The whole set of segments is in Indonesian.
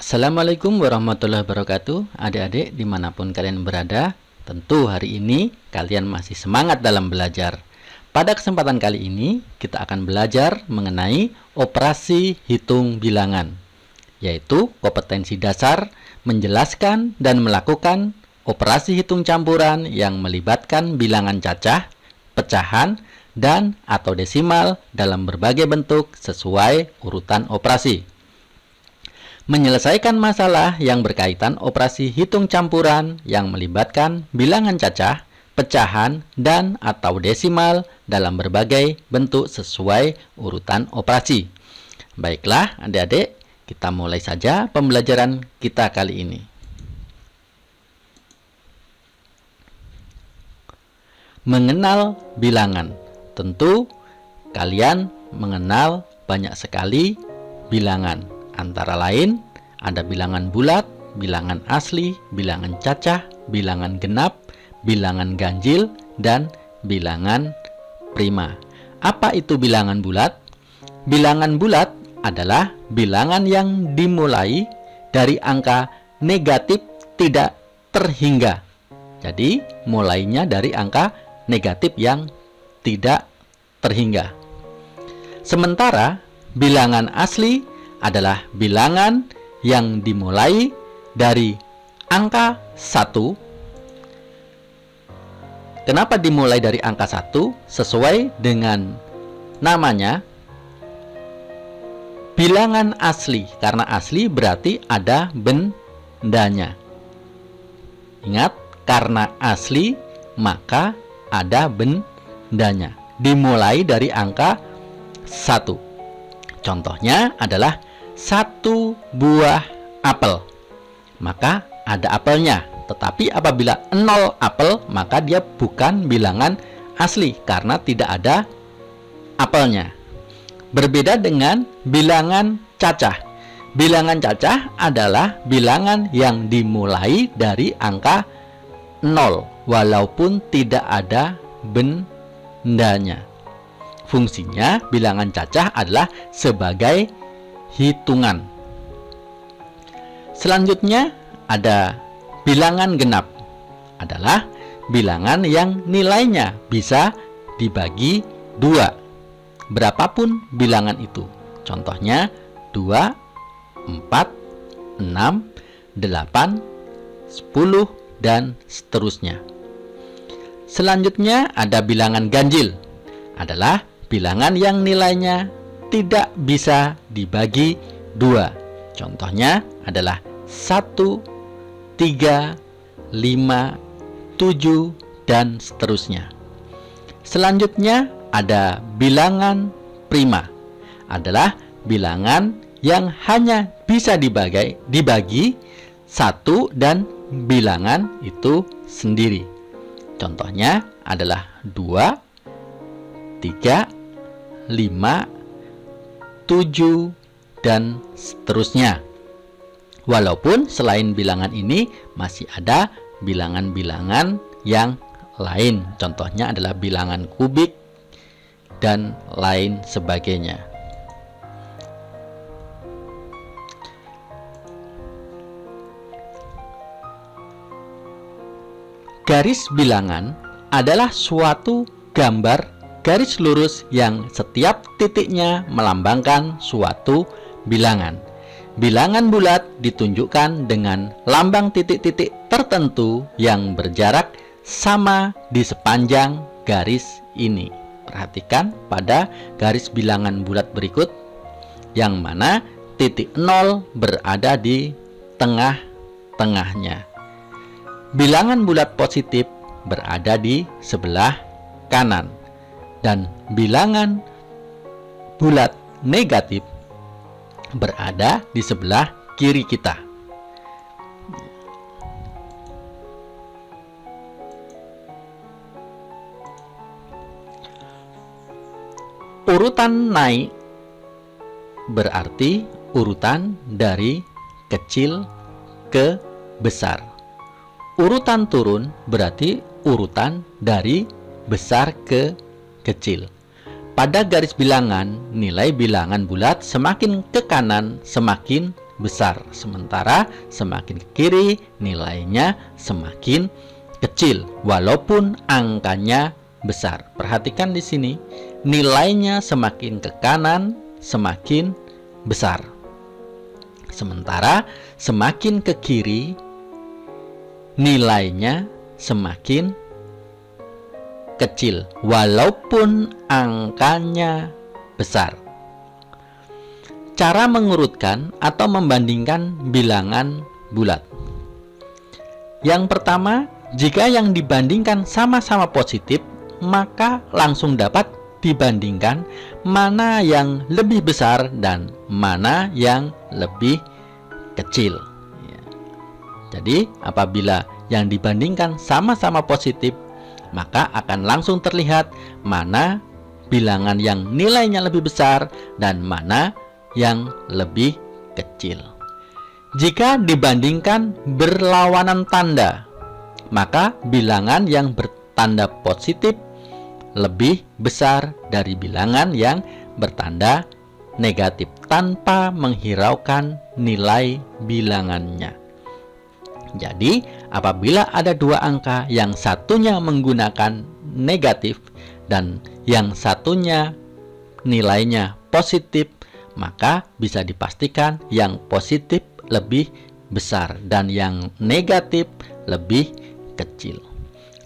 Assalamualaikum warahmatullahi wabarakatuh. Adik-adik dimanapun kalian berada, tentu hari ini kalian masih semangat dalam belajar. Pada kesempatan kali ini kita akan belajar mengenai operasi hitung bilangan, yaitu kompetensi dasar menjelaskan dan melakukan operasi hitung campuran yang melibatkan bilangan cacah, pecahan, dan atau desimal dalam berbagai bentuk sesuai urutan operasi. Menyelesaikan masalah yang berkaitan operasi hitung campuran yang melibatkan bilangan cacah, pecahan, dan atau desimal dalam berbagai bentuk sesuai urutan operasi. Baiklah adik-adik, kita mulai saja pembelajaran kita kali ini. Mengenal bilangan. Tentu kalian mengenal banyak sekali bilangan. Antara lain, ada bilangan bulat, bilangan asli, bilangan cacah, bilangan genap, bilangan ganjil, dan bilangan prima. Apa itu bilangan bulat? Bilangan bulat adalah bilangan yang dimulai dari angka negatif tidak terhingga. Jadi, mulainya dari angka negatif yang tidak terhingga. Sementara, bilangan asli adalah bilangan yang dimulai dari angka 1. Kenapa dimulai dari angka 1? Sesuai dengan namanya, bilangan asli. Karena asli berarti ada bendanya. Ingat, karena asli maka ada bendanya. Dimulai dari angka 1. Contohnya adalah 1 buah apel, maka ada apelnya. Tetapi apabila 0 apel, maka dia bukan bilangan asli karena tidak ada apelnya. Berbeda dengan bilangan cacah. Bilangan cacah adalah bilangan yang dimulai dari angka 0 walaupun tidak ada bendanya. Fungsinya bilangan cacah adalah sebagai hitungan. Selanjutnya ada bilangan genap. Adalah bilangan yang nilainya bisa dibagi 2. Berapapun bilangan itu. Contohnya 2, 4, 6, 8, 10, dan seterusnya. Selanjutnya ada bilangan ganjil. Adalah bilangan yang nilainya tidak bisa dibagi 2. Contohnya adalah 1, 3, 5, 7, dan seterusnya. Selanjutnya ada bilangan prima. Adalah bilangan yang hanya bisa dibagi 1 dan bilangan itu sendiri. Contohnya adalah 2, 3, 5, 7, dan seterusnya. Walaupun selain bilangan ini masih ada bilangan-bilangan yang lain. Contohnya adalah bilangan kubik dan lain sebagainya. Garis bilangan adalah suatu gambar garis lurus yang setiap titiknya melambangkan suatu bilangan. Bilangan bulat ditunjukkan dengan lambang titik-titik tertentu yang berjarak sama di sepanjang garis ini. Perhatikan pada garis bilangan bulat berikut, yang mana titik 0 berada di tengah-tengahnya. Bilangan bulat positif berada di sebelah kanan. Dan bilangan bulat negatif berada di sebelah kiri kita. Urutan naik berarti urutan dari kecil ke besar. Urutan turun berarti urutan dari besar ke kecil. Pada garis bilangan, nilai bilangan bulat semakin ke kanan semakin besar, sementara semakin ke kiri nilainya semakin kecil walaupun angkanya besar. Perhatikan di sini, nilainya semakin ke kanan semakin besar, sementara semakin ke kiri nilainya semakin kecil walaupun angkanya besar. Cara mengurutkan atau membandingkan bilangan bulat. Yang pertama, jika yang dibandingkan sama-sama positif, maka langsung dapat dibandingkan mana yang lebih besar dan mana yang lebih kecil. Jadi, apabila yang dibandingkan sama-sama positif, maka akan langsung terlihat mana bilangan yang nilainya lebih besar dan mana yang lebih kecil. Jika dibandingkan berlawanan tanda, maka bilangan yang bertanda positif lebih besar dari bilangan yang bertanda negatif tanpa menghiraukan nilai bilangannya. Jadi, apabila ada dua angka yang satunya menggunakan negatif dan yang satunya nilainya positif, maka bisa dipastikan yang positif lebih besar dan yang negatif lebih kecil.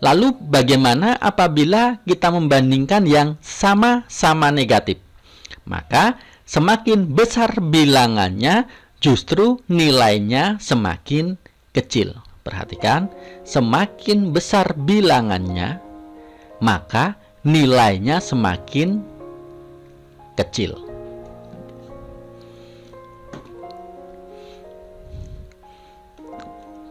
Lalu bagaimana apabila kita membandingkan yang sama-sama negatif? Maka semakin besar bilangannya, justru nilainya semakin kecil. Perhatikan, semakin besar bilangannya, maka nilainya semakin kecil.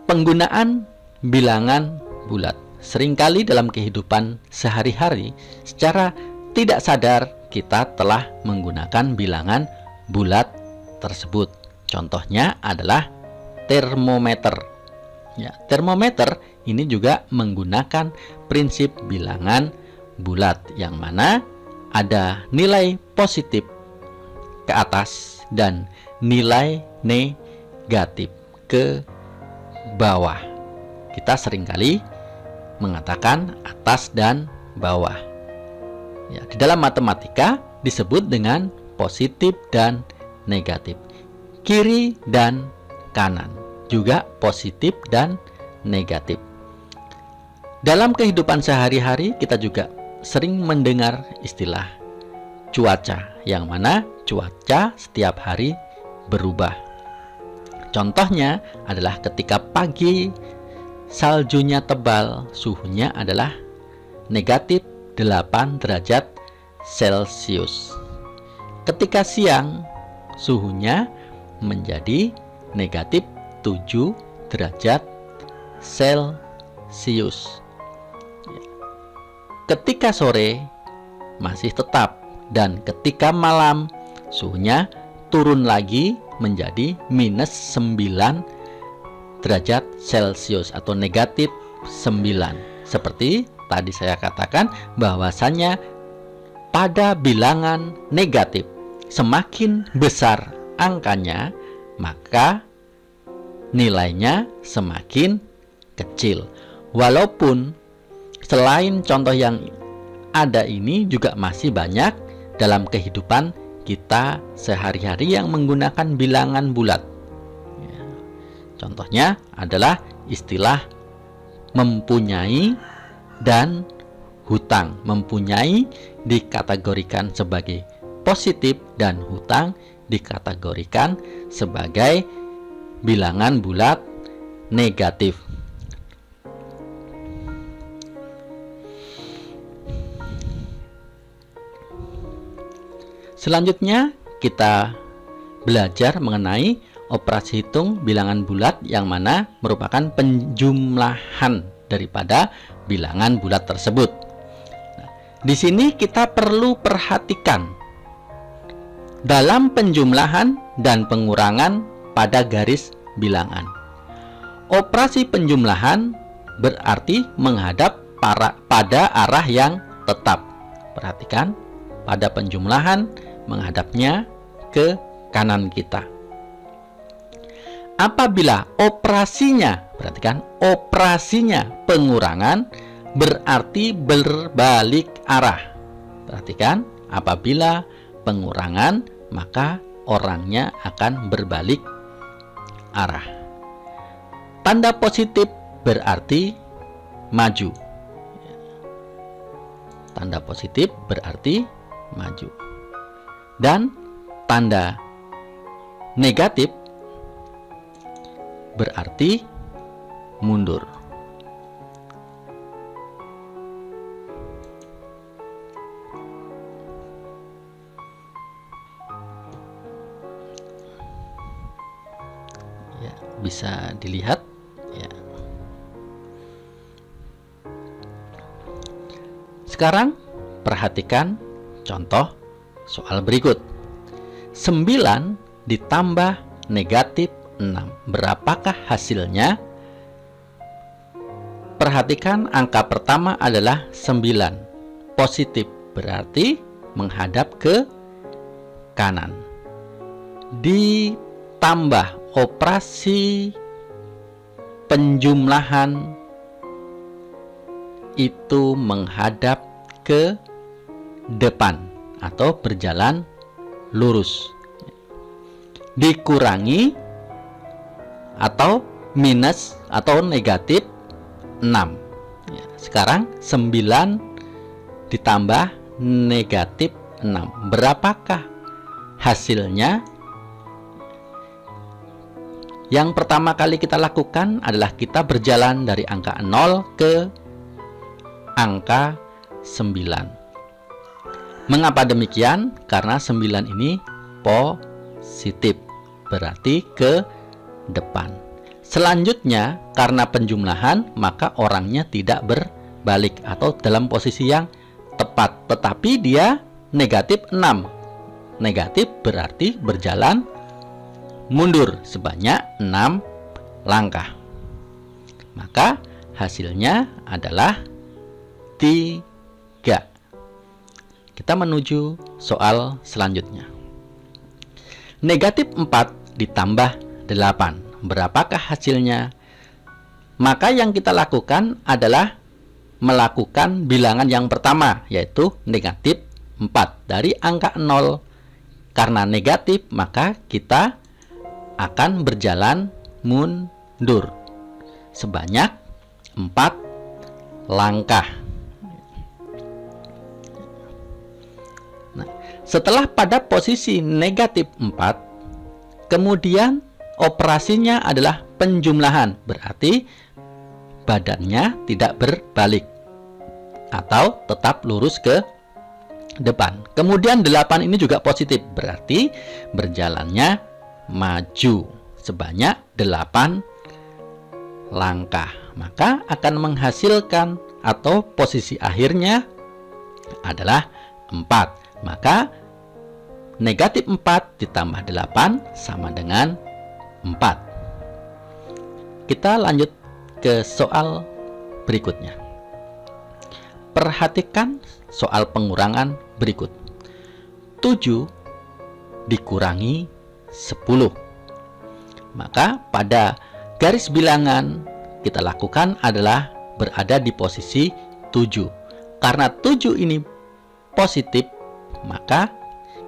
Penggunaan bilangan bulat. Seringkali dalam kehidupan sehari-hari, secara tidak sadar kita telah menggunakan bilangan bulat tersebut. Contohnya adalah termometer. Ya, termometer ini juga menggunakan prinsip bilangan bulat, yang mana ada nilai positif ke atas dan nilai negatif ke bawah. Kita seringkali mengatakan atas dan bawah. Ya, di dalam matematika disebut dengan positif dan negatif. Kiri dan kanan juga positif dan negatif. Dalam kehidupan sehari-hari kita juga sering mendengar istilah cuaca, yang mana cuaca setiap hari berubah. Contohnya adalah ketika pagi saljunya tebal, suhunya adalah negatif 8 derajat Celcius. Ketika siang, suhunya menjadi negatif 7 derajat Celcius. Ketika sore masih tetap, dan ketika malam suhunya turun lagi menjadi minus 9 derajat Celcius atau negatif 9. Seperti tadi saya katakan bahwasannya pada bilangan negatif semakin besar angkanya, maka nilainya semakin kecil. Walaupun selain contoh yang ada ini juga masih banyak dalam kehidupan kita sehari-hari yang menggunakan bilangan bulat. Contohnya adalah istilah mempunyai dan hutang. Mempunyai dikategorikan sebagai positif dan hutang dikategorikan sebagai bilangan bulat negatif. Selanjutnya kita belajar mengenai operasi hitung bilangan bulat, yang mana merupakan penjumlahan daripada bilangan bulat tersebut. Nah, di sini kita perlu perhatikan dalam penjumlahan dan pengurangan pada garis bilangan. Operasi penjumlahan berarti menghadap pada arah yang tetap. Perhatikan, pada penjumlahan menghadapnya ke kanan kita. Apabila operasinya, perhatikan, operasinya pengurangan berarti berbalik arah. Perhatikan, apabila pengurangan maka orangnya akan berbalik arah. Tanda positif berarti maju. Tanda positif berarti maju. Dan tanda negatif berarti mundur. Ya, bisa dilihat ya. Sekarang perhatikan contoh soal berikut. 9 ditambah negatif 6. Berapakah hasilnya? Perhatikan angka pertama adalah 9. Positif berarti menghadap ke kanan. Ditambah operasi penjumlahan itu menghadap ke depan atau berjalan lurus. Dikurangi atau minus atau negatif 6. Ya, sekarang 9 ditambah negatif 6. Berapakah hasilnya? Yang pertama kali kita lakukan adalah kita berjalan dari angka 0 ke angka 9. Mengapa demikian? Karena 9 ini positif, berarti ke depan. Selanjutnya, karena penjumlahan, maka orangnya tidak berbalik atau dalam posisi yang tepat, tetapi dia negatif 6. Negatif berarti berjalan mundur sebanyak 6 langkah. Maka hasilnya adalah 3. Kita menuju soal selanjutnya. Negatif 4 ditambah 8. Berapakah hasilnya? Maka yang kita lakukan adalah melakukan bilangan yang pertama, yaitu negatif 4. Dari angka 0, karena negatif, maka kita akan berjalan mundur sebanyak 4 langkah. Nah, setelah pada posisi negatif 4, kemudian operasinya adalah penjumlahan, berarti badannya tidak berbalik atau tetap lurus ke depan. Kemudian 8 ini juga positif, berarti berjalannya maju sebanyak 8 langkah. Maka akan menghasilkan atau posisi akhirnya adalah 4. Maka negatif 4 ditambah 8 sama dengan 4. Kita lanjut ke soal berikutnya. Perhatikan soal pengurangan berikut. 7 dikurangi 10. Maka pada garis bilangan kita lakukan adalah berada di posisi 7. Karena 7 ini positif, maka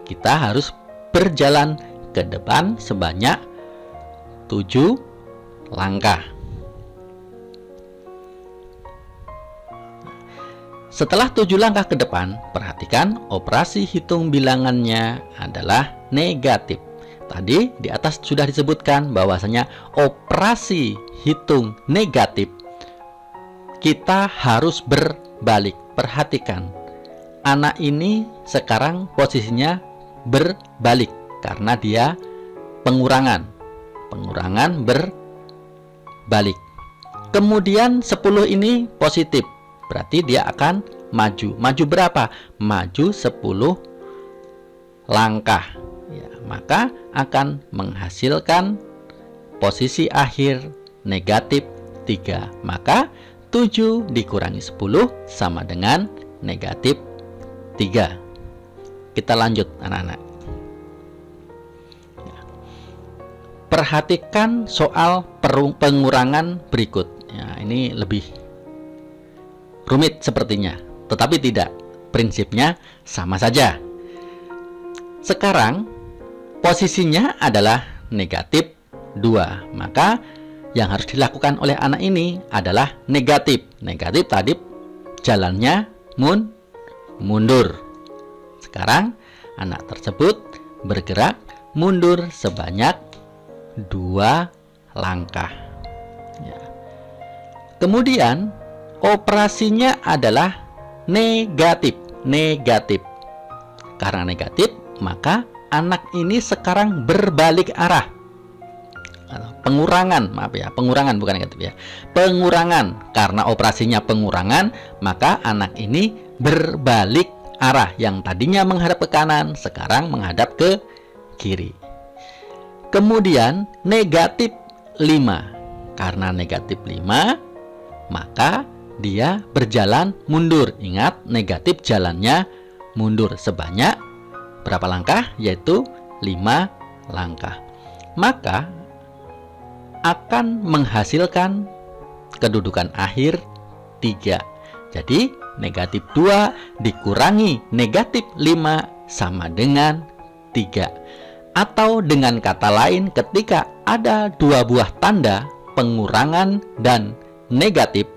kita harus berjalan ke depan sebanyak 7 langkah. Setelah 7 langkah ke depan, perhatikan operasi hitung bilangannya adalah negatif. Tadi di atas sudah disebutkan bahwasanya operasi hitung negatif kita harus berbalik. Perhatikan, anak ini sekarang posisinya berbalik karena dia pengurangan berbalik. Kemudian 10 ini positif, berarti dia akan maju berapa? Maju 10 langkah ya, maka akan menghasilkan posisi akhir negatif 3. Maka 7 dikurangi 10 sama dengan negatif 3. Kita lanjut anak-anak. Perhatikan soal pengurangan berikut. Ya, ini lebih rumit sepertinya, tetapi tidak. Prinsipnya sama saja. Sekarang posisinya adalah negatif 2. Maka yang harus dilakukan oleh anak ini adalah negatif. Negatif tadi jalannya mundur. Sekarang anak tersebut bergerak mundur sebanyak 2 langkah. Ya. Kemudian operasinya adalah negatif. Karena negatif, maka anak ini sekarang berbalik arah. Pengurangan, maaf ya, pengurangan bukan negatif ya. Pengurangan, karena operasinya pengurangan, maka anak ini berbalik arah. Yang tadinya menghadap ke kanan, sekarang menghadap ke kiri. Kemudian negatif 5. Karena negatif 5, maka dia berjalan mundur. Ingat, negatif jalannya mundur sebanyak berapa langkah? Yaitu 5 langkah. Maka akan menghasilkan kedudukan akhir 3. Jadi negatif 2 dikurangi negatif 5 sama dengan 3. Atau dengan kata lain, ketika ada 2 buah tanda pengurangan dan negatif,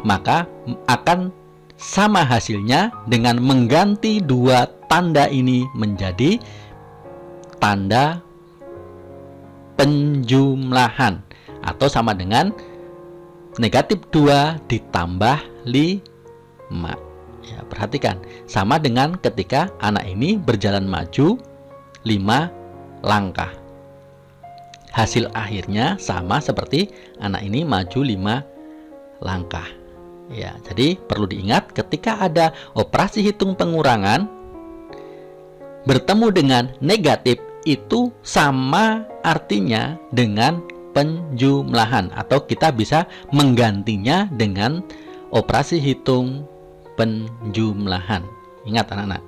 maka akan sama hasilnya dengan mengganti 2 tanda ini menjadi tanda penjumlahan, atau sama dengan negatif 2 ditambah 5. Ya, perhatikan, sama dengan ketika anak ini berjalan maju 5 langkah. Hasil akhirnya sama seperti anak ini maju 5 langkah. Ya, jadi perlu diingat, ketika ada operasi hitung pengurangan bertemu dengan negatif, itu sama artinya dengan penjumlahan, atau kita bisa menggantinya dengan operasi hitung penjumlahan. Ingat anak-anak.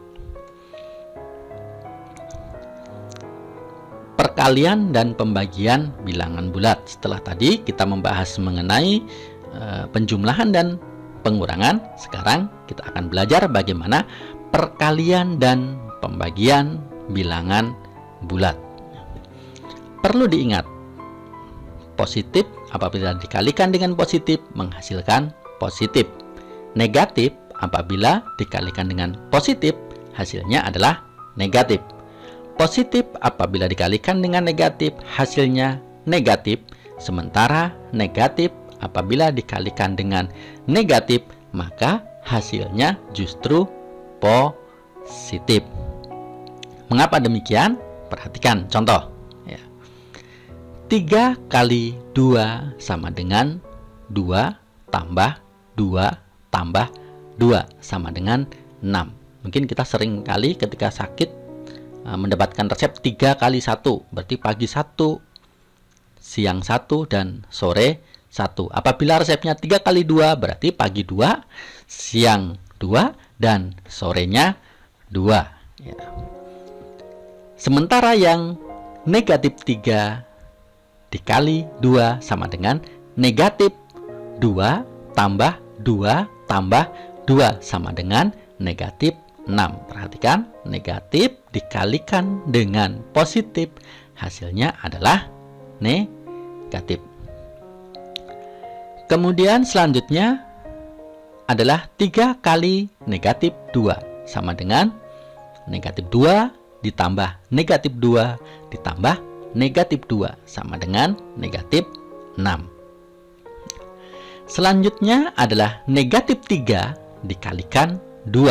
Perkalian dan pembagian bilangan bulat. Setelah tadi kita membahas mengenai penjumlahan dan pengurangan, sekarang kita akan belajar bagaimana perkalian dan pembagian bilangan bulat. Perlu diingat, positif apabila dikalikan dengan positif menghasilkan positif. Negatif apabila dikalikan dengan positif hasilnya adalah negatif. Positif apabila dikalikan dengan negatif hasilnya negatif, sementara negatif apabila dikalikan dengan negatif maka hasilnya justru positif. Mengapa demikian? Perhatikan contoh ya. 3 kali 2 sama dengan 2 tambah 2 tambah 2 sama dengan 6. Mungkin kita sering kali ketika sakit mendapatkan resep 3 kali 1, berarti pagi 1, siang 1, dan sore 1. Apabila resepnya 3 kali 2, berarti pagi 2, siang 2, dan sorenya 2 ya. Sementara yang negatif 3 dikali 2 sama dengan negatif 2 tambah 2 tambah 2 sama dengan negatif 6. Perhatikan, negatif dikalikan dengan positif hasilnya adalah negatif. Kemudian selanjutnya adalah 3 kali negatif 2 sama dengan negatif 2 ditambah negatif 2 ditambah negatif 2 sama dengan negatif 6. Selanjutnya adalah negatif 3 dikalikan 2.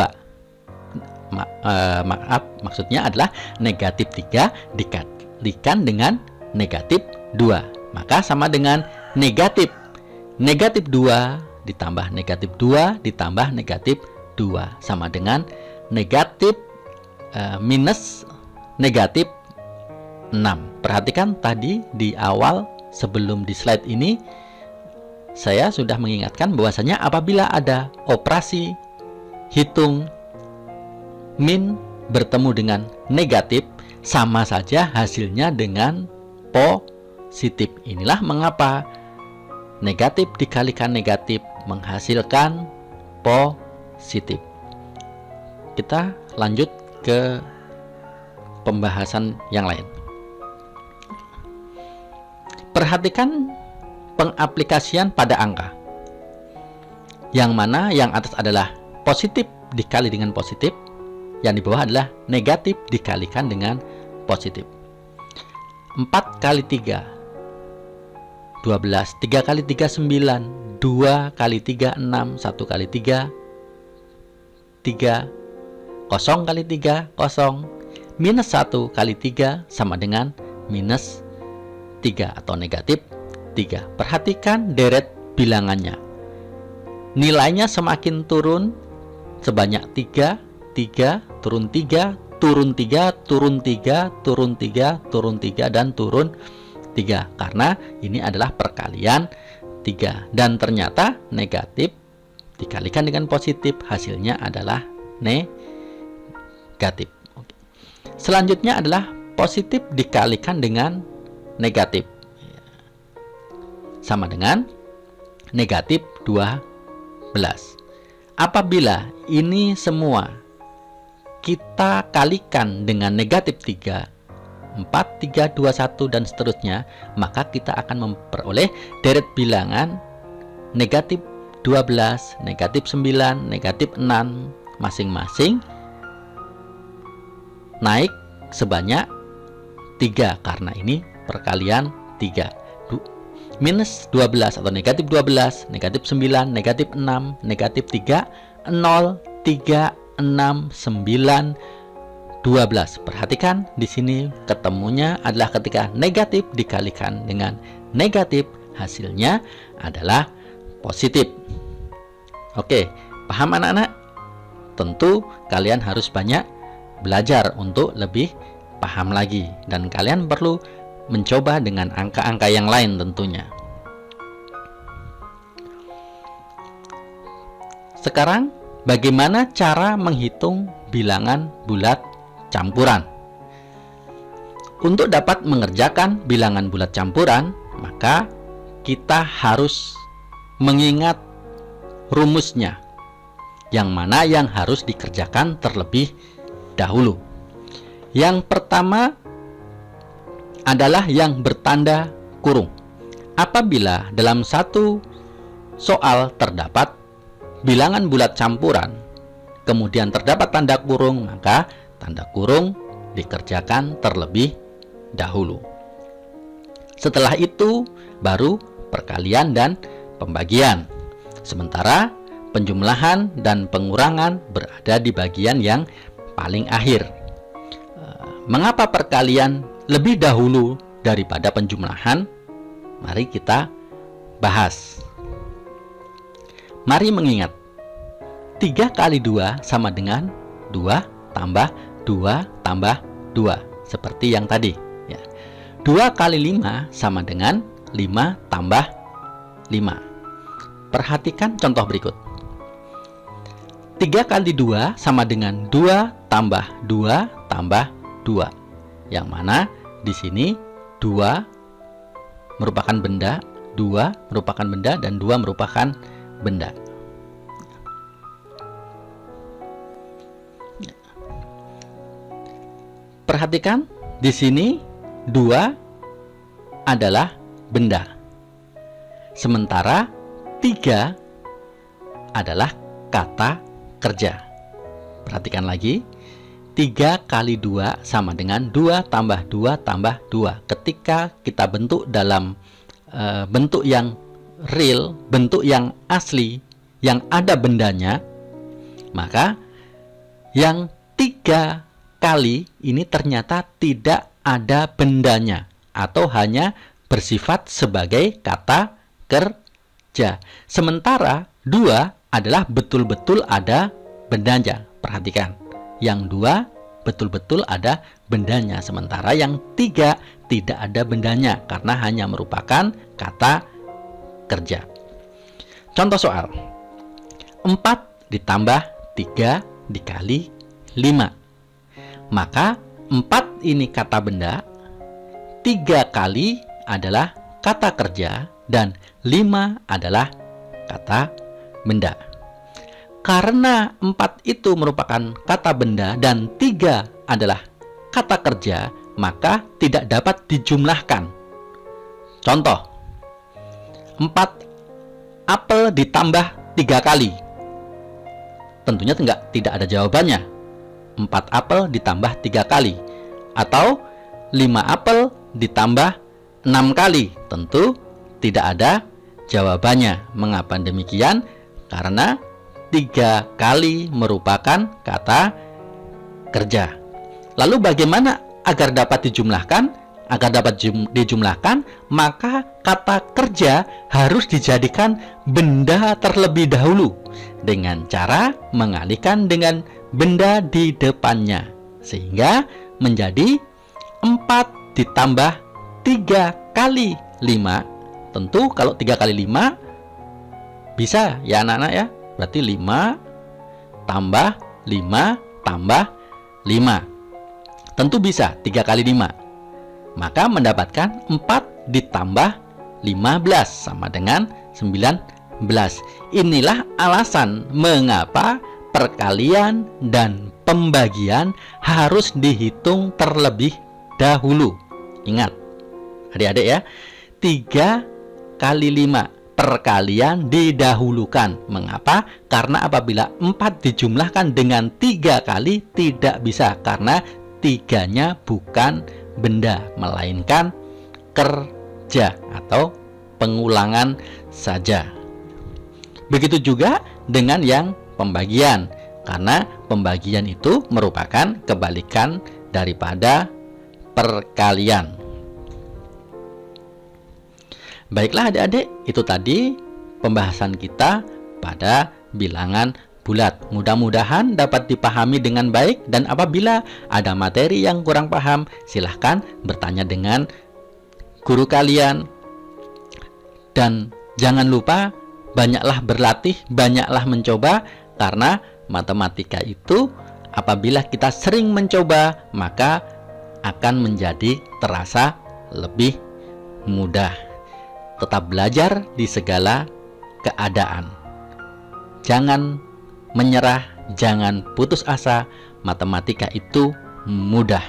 Maksudnya adalah negatif 3 dikalikan dengan negatif 2. Maka sama dengan negatif 2 ditambah negatif 2 ditambah negatif 2 sama dengan negatif minus negatif 6. Perhatikan tadi di awal sebelum di slide ini saya sudah mengingatkan bahwasanya apabila ada operasi hitung min bertemu dengan negatif, sama saja hasilnya dengan positif. Inilah mengapa negatif dikalikan negatif menghasilkan positif. Kita lanjut ke pembahasan yang lain. Perhatikan pengaplikasian pada angka. Yang mana yang atas adalah positif dikali dengan positif, yang di bawah adalah negatif dikalikan dengan positif. 4 kali 3 12, 3 kali 3 9, 2 kali 3 6, 1 kali 3 3, 0 kali 3 0, minus 1 kali 3 sama dengan minus 3 atau negatif 3. Perhatikan deret bilangannya. Nilainya semakin turun sebanyak 3, 3, turun 3, turun 3, turun 3, turun 3, turun 3, dan turun 3. Karena ini adalah perkalian 3. Dan ternyata negatif dikalikan dengan positif, hasilnya adalah negatif. Selanjutnya adalah positif dikalikan dengan negatif, sama dengan negatif 12. Apabila ini semua kita kalikan dengan negatif 3, 4, 3, 2, 1, dan seterusnya, maka kita akan memperoleh deret bilangan negatif 12, negatif 9, negatif 6 masing-masing naik sebanyak 3, karena ini perkalian 3. Minus 12 atau negatif 12, negatif 9, negatif 6, negatif 3, 0, 3, 6, 9, 12. Perhatikan di sini ketemunya adalah ketika negatif dikalikan dengan negatif, hasilnya adalah positif. Oke, paham anak-anak? Tentu kalian harus banyak belajar untuk lebih paham lagi, dan kalian perlu mencoba dengan angka-angka yang lain tentunya. Sekarang, bagaimana cara menghitung bilangan bulat campuran? Untuk dapat mengerjakan bilangan bulat campuran, maka kita harus mengingat rumusnya, yang mana yang harus dikerjakan terlebih dahulu. Yang pertama adalah yang bertanda kurung. Apabila dalam satu soal terdapat bilangan bulat campuran, kemudian terdapat tanda kurung, maka tanda kurung dikerjakan terlebih dahulu. Setelah itu baru perkalian dan pembagian. Sementara penjumlahan dan pengurangan berada di bagian yang paling akhir. Mengapa perkalian lebih dahulu daripada penjumlahan? Mari kita bahas. Mari mengingat 3 kali 2 sama dengan 2 tambah 2 tambah 2, seperti yang tadi ya. 2 kali 5 sama dengan 5 tambah 5. Perhatikan contoh berikut. 3 kali 2 sama dengan 2 tambah 2 tambah 2. Yang mana di sini 2 merupakan benda, 2 merupakan benda, dan 2 merupakan benda. Perhatikan di sini 2 adalah benda. Sementara 3 adalah kata kerja. Perhatikan lagi. 3 kali 2 sama dengan 2 tambah 2 tambah 2. Ketika kita bentuk dalam bentuk yang real, bentuk yang asli, yang ada bendanya, maka yang 3 kali ini ternyata tidak ada bendanya, atau hanya bersifat sebagai kata kerja. Sementara 2 adalah betul-betul ada bendanya. Perhatikan. Yang 2 betul-betul ada bendanya, sementara yang 3 tidak ada bendanya karena hanya merupakan kata kerja. Contoh soal. 4 ditambah 3 dikali 5. Maka 4 ini kata benda, 3 kali adalah kata kerja dan 5 adalah kata benda. Karena 4 itu merupakan kata benda dan 3 adalah kata kerja, maka tidak dapat dijumlahkan. Contoh, 4 apel ditambah 3 kali. Tentunya tidak ada jawabannya. 4 apel ditambah 3 kali. Atau 5 apel ditambah 6 kali. Tentu tidak ada jawabannya. Mengapa demikian? Karena 3 kali merupakan kata kerja. Lalu bagaimana agar dapat dijumlahkan? Agar dapat dijumlahkan, maka kata kerja harus dijadikan benda terlebih dahulu dengan cara mengalihkan dengan benda di depannya, sehingga menjadi 4 ditambah 3 kali 5. Tentu kalau 3 kali 5 bisa ya anak-anak ya. Berarti 5 tambah 5 tambah 5. Tentu bisa 3 kali 5. Maka mendapatkan 4 ditambah 15 sama dengan 19. Inilah alasan mengapa perkalian dan pembagian harus dihitung terlebih dahulu. Ingat adik-adik ya, 3 kali 5 perkalian didahulukan. Mengapa? Karena apabila 4 dijumlahkan dengan 3 kali tidak bisa, karena 3-nya bukan benda, melainkan kerja atau pengulangan saja. Begitu juga dengan yang pembagian, karena pembagian itu merupakan kebalikan daripada perkalian. Baiklah adik-adik, itu tadi pembahasan kita pada bilangan bulat. Mudah-mudahan dapat dipahami dengan baik, dan apabila ada materi yang kurang paham, silahkan bertanya dengan guru kalian. Dan jangan lupa banyaklah berlatih, banyaklah mencoba, karena matematika itu apabila kita sering mencoba, maka akan menjadi terasa lebih mudah. Tetap belajar di segala keadaan. Jangan menyerah, jangan putus asa. Matematika itu mudah.